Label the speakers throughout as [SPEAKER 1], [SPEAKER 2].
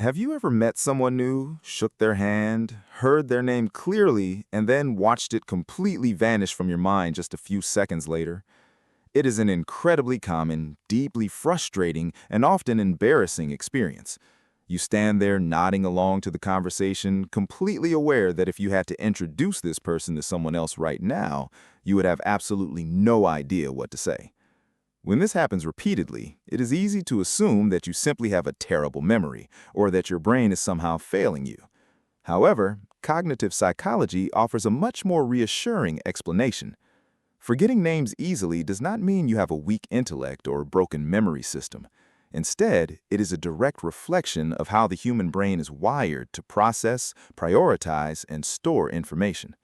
[SPEAKER 1] Have you ever met someone new, shook their hand, heard their name clearly, and then watched it completely vanish from your mind just a few seconds later? It is an incredibly common, deeply frustrating, and often embarrassing experience. You stand there nodding along to the conversation, completely aware that if you had to introduce this person to someone else right now, you would have absolutely no idea what to say. When this happens repeatedly, it is easy to assume that you simply have a terrible memory, or that your brain is somehow failing you. However, cognitive psychology offers a much more reassuring explanation. Forgetting names easily does not mean you have a weak intellect or a broken memory system. Instead, it is a direct reflection of how the human brain is wired to process, prioritize, and store information.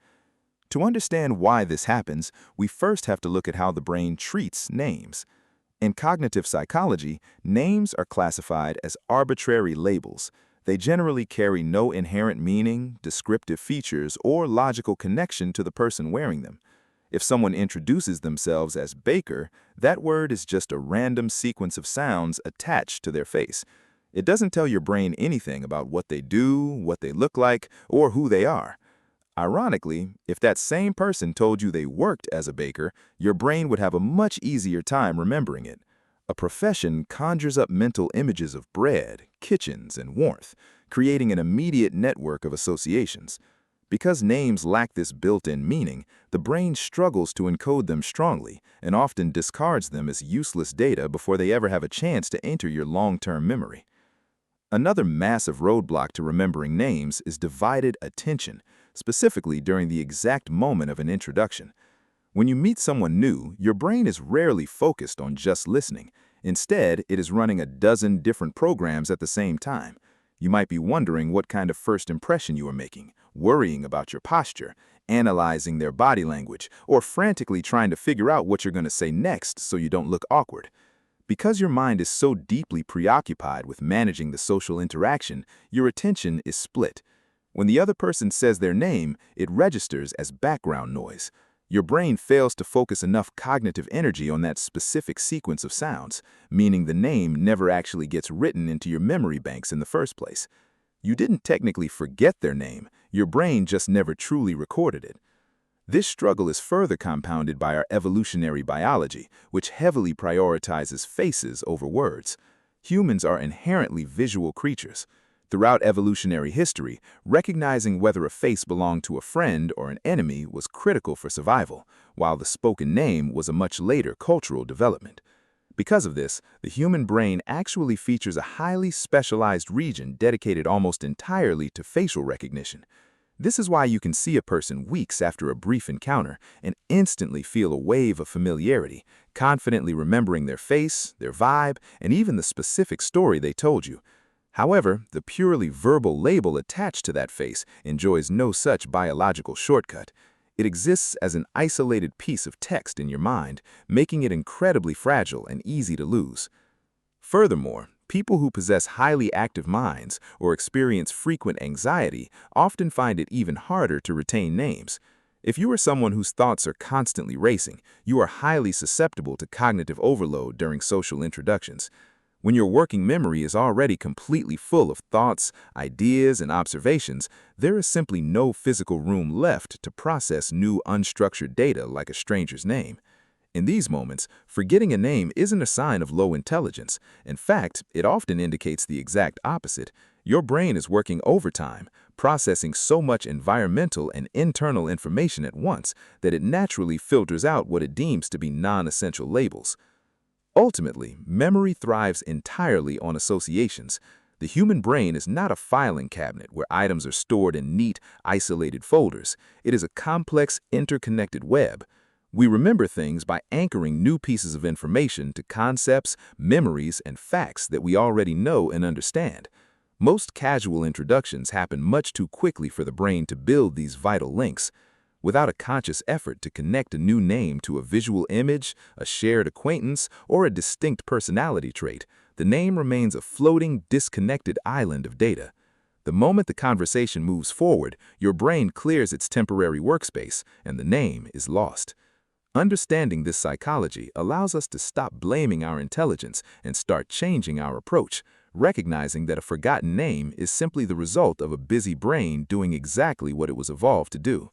[SPEAKER 1] To understand why this happens, we first have to look at how the brain treats names. In cognitive psychology, names are classified as arbitrary labels. They generally carry no inherent meaning, descriptive features, or logical connection to the person wearing them. If someone introduces themselves as Baker, that word is just a random sequence of sounds attached to their face. It doesn't tell your brain anything about what they do, what they look like, or who they are. Ironically, if that same person told you they worked as a baker, your brain would have a much easier time remembering it. A profession conjures up mental images of bread, kitchens, and warmth, creating an immediate network of associations. Because names lack this built-in meaning, the brain struggles to encode them strongly and often discards them as useless data before they ever have a chance to enter your long-term memory. Another massive roadblock to remembering names is divided attention, specifically during the exact moment of an introduction. When you meet someone new, your brain is rarely focused on just listening. Instead, it is running a dozen different programs at the same time. You might be wondering what kind of first impression you are making, worrying about your posture, analyzing their body language, or frantically trying to figure out what you're going to say next so you don't look awkward. Because your mind is so deeply preoccupied with managing the social interaction, your attention is split. When the other person says their name, it registers as background noise. Your brain fails to focus enough cognitive energy on that specific sequence of sounds, meaning the name never actually gets written into your memory banks in the first place. You didn't technically forget their name, your brain just never truly recorded it. This struggle is further compounded by our evolutionary biology, which heavily prioritizes faces over words. Humans are inherently visual creatures. Throughout evolutionary history, recognizing whether a face belonged to a friend or an enemy was critical for survival, while the spoken name was a much later cultural development. Because of this, the human brain actually features a highly specialized region dedicated almost entirely to facial recognition. This is why you can see a person weeks after a brief encounter and instantly feel a wave of familiarity, confidently remembering their face, their vibe, and even the specific story they told you. However, the purely verbal label attached to that face enjoys no such biological shortcut. It exists as an isolated piece of text in your mind, making it incredibly fragile and easy to lose. Furthermore, people who possess highly active minds or experience frequent anxiety often find it even harder to retain names. If you are someone whose thoughts are constantly racing, you are highly susceptible to cognitive overload during social introductions. When your working memory is already completely full of thoughts, ideas, and observations, there is simply no physical room left to process new unstructured data like a stranger's name. In these moments, forgetting a name isn't a sign of low intelligence. In fact, it often indicates the exact opposite. Your brain is working overtime, processing so much environmental and internal information at once that it naturally filters out what it deems to be non-essential labels. Ultimately, memory thrives entirely on associations. The human brain is not a filing cabinet where items are stored in neat, isolated folders. It is a complex, interconnected web. We remember things by anchoring new pieces of information to concepts, memories, and facts that we already know and understand. Most casual introductions happen much too quickly for the brain to build these vital links. Without a conscious effort to connect a new name to a visual image, a shared acquaintance, or a distinct personality trait, the name remains a floating, disconnected island of data. The moment the conversation moves forward, your brain clears its temporary workspace, and the name is lost. Understanding this psychology allows us to stop blaming our intelligence and start changing our approach,
[SPEAKER 2] recognizing that a forgotten name is simply the result of a busy brain doing exactly what it was evolved to do.